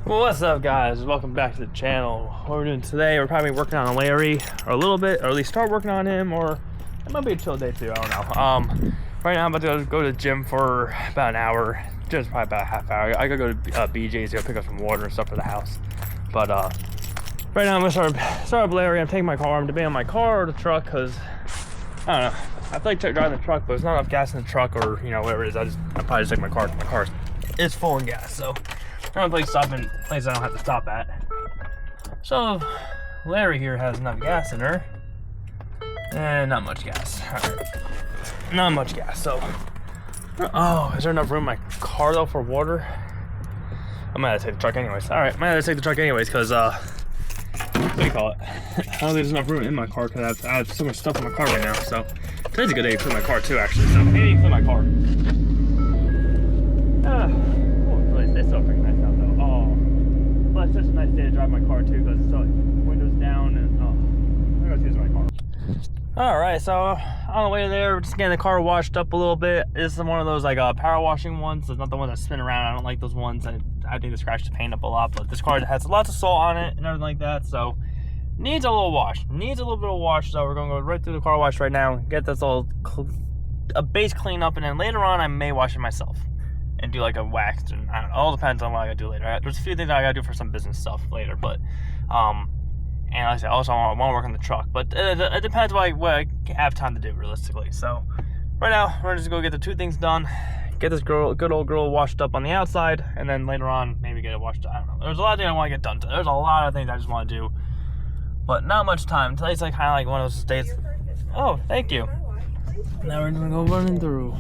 Well, what's up, guys? Welcome back to the channel. What we're doing today, we're probably working on Larry or a little bit, or at least start working on him, or it might be a chill day too. I don't know. Right now I'm about to go to the gym for about an hour, just probably about a half hour. I gotta go to BJ's to pick up some water and stuff for the house. But right now I'm gonna start up Larry. I'm taking my car. I'm debating on my car or the truck because I don't know. I feel like driving the truck, but there's not enough gas in the truck, or you know, whatever it is. I'll probably just take my car. My car is full of gas, so. I'm gonna stop in places I don't have to stop at. So Larry here has enough gas in her, and not much gas. All right, not much gas. So, oh, is there enough room in my car though for water? I might have to take the truck anyways. All right, I might have to take the truck anyways because what do you call it? I don't think there's enough room in my car because I have so much stuff in my car right now. So today's a good day to clean my car too, actually. So maybe clean my car. It's so freaking nice out though. Oh, but it's such a nice day to drive my car too because it's so windows down and I'm gonna use my car. All right, so on the way there, we're just getting the car washed up a little bit. This is one of those like power washing ones. So it's not the one that spin around. I don't like those ones. I think they scratch the paint up a lot. But this car has lots of salt on it and everything like that, so needs a little wash. Needs a little bit of wash. So we're gonna go right through the car wash right now, get this all a base clean up, and then later on I may wash it myself and do like a wax, and I don't know, all depends on what I gotta do later. There's a few things I gotta do for some business stuff later, but and like I said, also I want to work on the truck, but it depends what I have time to do realistically. So right now we're just gonna go get the two things done, get this good old girl washed up on the outside, and then later on maybe get it washed. I don't know, there's a lot of things I want to get done today. There's a lot of things I just want to do, but not much time. Today's like kind of like one of those days. Oh, thank you. Now we're gonna go running through.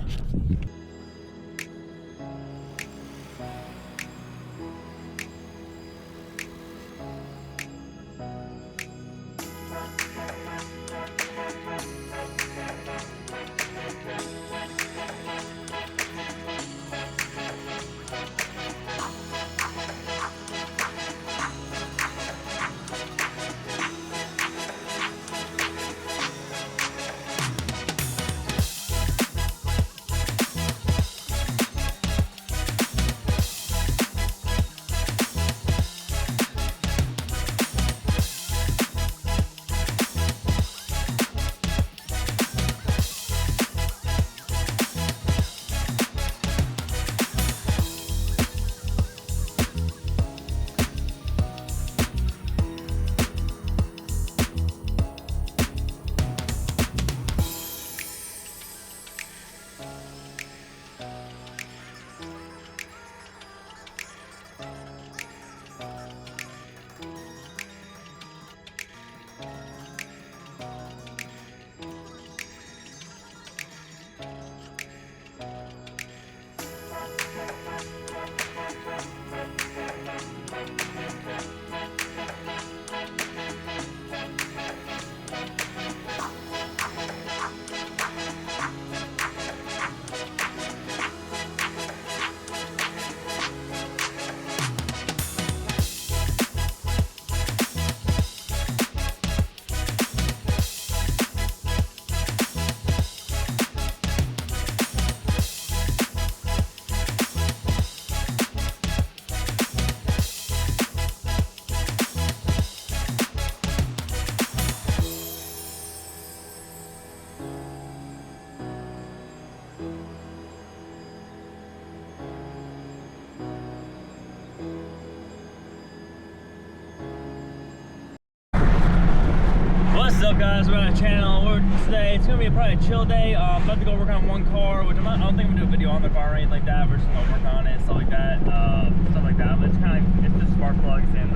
What's up, guys? We're on a channel. Today it's gonna be probably a chill day. I'm about to go work on one car, which I don't think I'm gonna do a video on the car or anything like that. We're just gonna work on it, stuff like that. But it's kind of it's just spark plugs and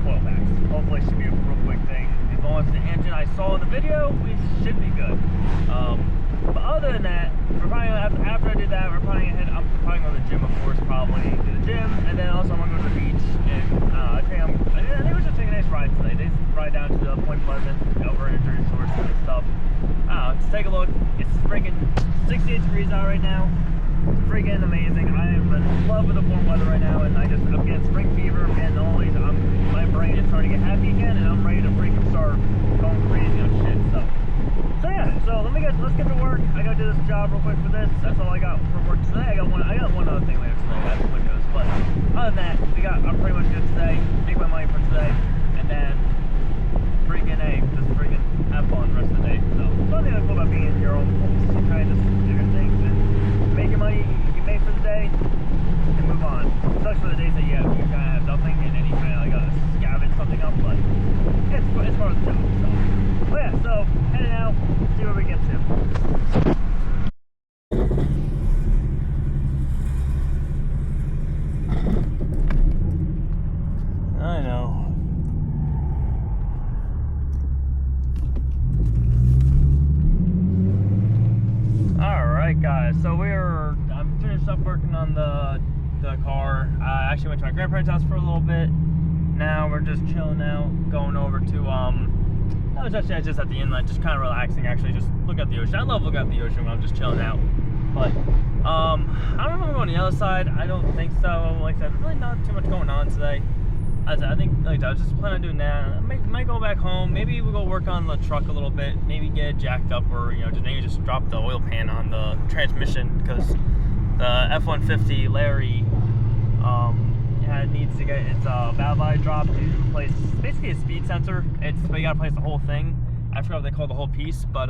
coil packs. Hopefully, it should be a real quick thing. As long as the engine I saw in the video, we should be good. But other than that, we're probably after I do that, I'm probably going to the gym, of course, probably do the gym, and then also I'm gonna go to the beach. And I think we're just taking a nice ride today. They ride down to the Point Pleasant, over in Jersey Shore and stuff. Let's take a look. It's freaking 68 degrees out right now. Freaking amazing. I am in love with the warm weather right now, and I'm getting spring fever, I'm getting all these. My brain is starting to get happy again, and I'm ready to freaking start going crazy on shit. So yeah. So let's get to work. I gotta do this job real quick for this. That's all I got for work today. I got one other thing later today. I got the windows, but other than that, we got you kind of have something and then you kind of like scavenge something up, but it's part of the job. So, but yeah, so heading out, see where we get to. I know. Alright guys, so I'm finished up working on the car. I actually went to my grandparents' house for a little bit. Now we're just chilling out, going over to I was actually just at the inlet, just kind of relaxing, actually just looking at the ocean. I love looking at the ocean when I'm just chilling out. But I don't know if I'm going to the other side. I don't think so. Like I said, really not too much going on today. I think like I was just planning on doing that. I might go back home. Maybe we'll go work on the truck a little bit. Maybe get it jacked up, or maybe just drop the oil pan on the transmission, because the F-150 Larry needs to get its valve line dropped to replace basically a speed sensor. But you gotta replace the whole thing. I forgot what they call the whole piece, but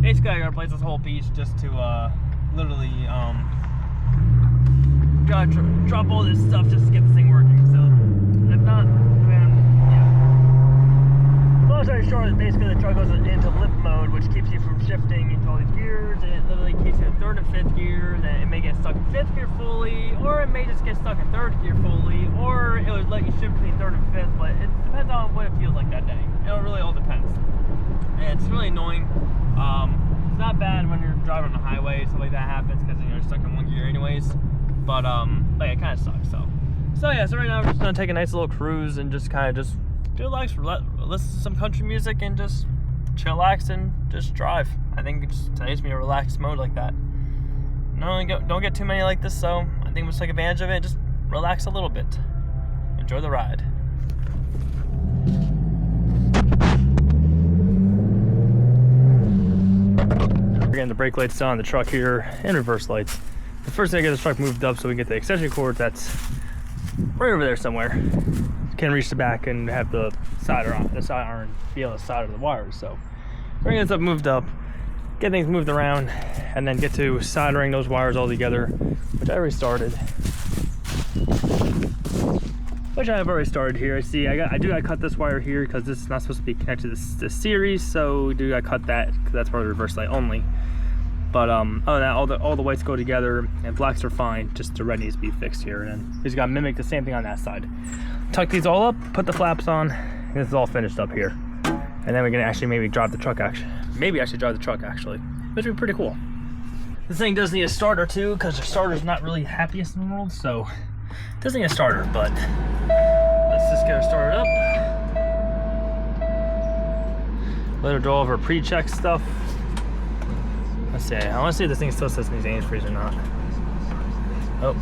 basically I gotta replace this whole piece just to literally gotta drop all this stuff just to get this thing working. So if not, man, yeah. Long story short, basically the truck goes into lip mode, which keeps you from shifting into all these gears. It literally keeps you in third and fifth gear. Then it may get stuck in fifth gear fully, or it may just get stuck in third gear fully, or it would let you shift between third and fifth. But it depends on what it feels like that day. It really all depends. And it's really annoying. It's not bad when you're driving on the highway, stuff like that happens, because you're stuck in one gear anyways. But yeah, it kind of sucks. So yeah, so right now we're just gonna take a nice little cruise and just kind of just relax, listen to some country music, and just chillax and just drive. I think today's gonna be a relaxed mode like that. Don't get too many like this, so I think we'll just take advantage of it and just relax a little bit. Enjoy the ride. We're getting the brake lights on the truck here and reverse lights. The first thing I get this truck moved up so we can get the extension cord that's right over there somewhere. Can reach the back and have the side iron be able to solder the wires. So we're gonna get this moved up, get things moved around, and then get to soldering those wires all together, which I already started. Here. I see I do gotta cut this wire here because this is not supposed to be connected to this series, so we do gotta cut that because that's part of the reverse light only. But other than that, all the whites go together and blacks are fine. Just the red needs to be fixed here, and then we just gotta mimic the same thing on that side. Tuck these all up, put the flaps on, and this is all finished up here. And then we're gonna actually maybe drive the truck actually, which would be pretty cool. This thing does need a starter too, because the starter's not really the happiest in the world, so it does need a starter. But let's just get her started up. Let her do all of her pre-check stuff. Let's see. I want to see if this thing still says needs ange freeze or not. Oh.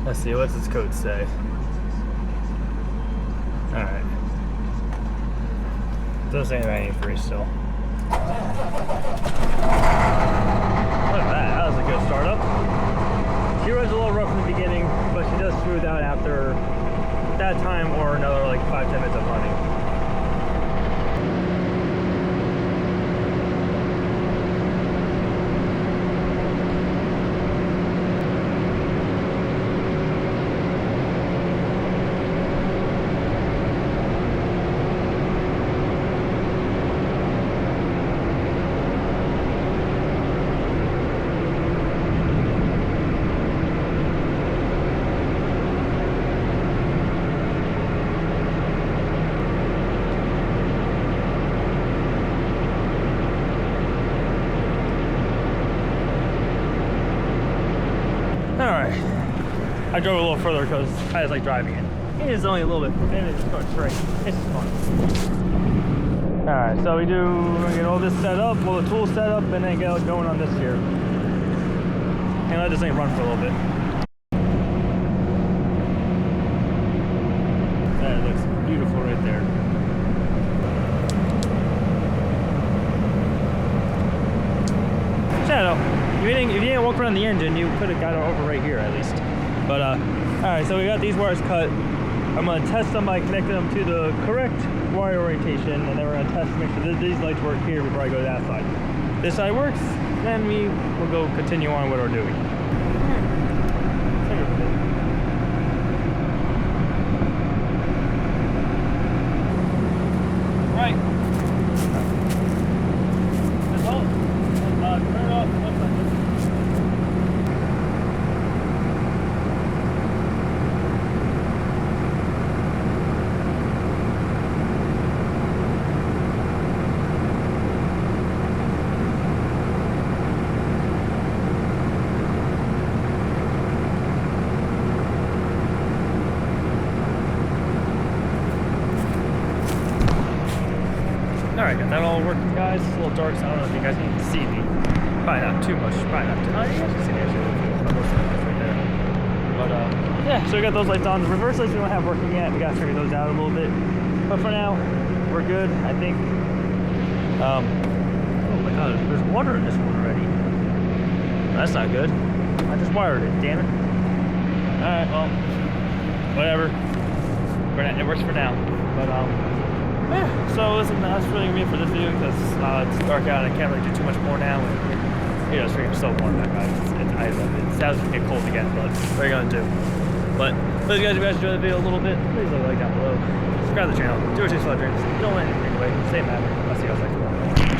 Let's see. What's its code say? All right. Doesn't say anything about ange freeze still. Look at that. That was a good startup. She runs a little rough in the beginning, but she does smooth out after that time or another like 5-10 minutes of running. Alright, I drove a little further because I just like driving it. It is only a little bit, and it's just going straight. It's just fun. Alright, so we get all this set up, all the tools set up, and then get going on this here. And let this thing run for a little bit. That looks beautiful right there. Shadow. If you didn't walk around the engine, you could have got it over right here at least. But alright, so we got these wires cut. I'm gonna test them by connecting them to the correct wire orientation, and then we're gonna test to make sure that these lights work here before I go to that side. This side works, then we will go continue on what we're doing. Alright, got that all working, guys. It's a little dark, so I don't know if you guys can see me. Probably not too much. Probably not too much. You guys can see me actually. Most of the lights right there. But yeah, so we got those lights on. The reverse lights we don't have working yet. We gotta figure those out a little bit. But for now, we're good, I think. Oh my god, there's water in this one already. That's not good. I just wired it, damn it. Alright, well, whatever. It works for now. But yeah, so listen, that's really gonna be it for this video because it's dark out and I can't really do too much more now. And, you know, it's freaking so warm back, guys. It sounds like it get cold again, but what are you gonna do? But those guys, if you guys enjoyed the video a little bit, please leave a like down below. Subscribe to the channel. Do what you feel like. Don't let anything away. Stay mad. I'll see you guys next one.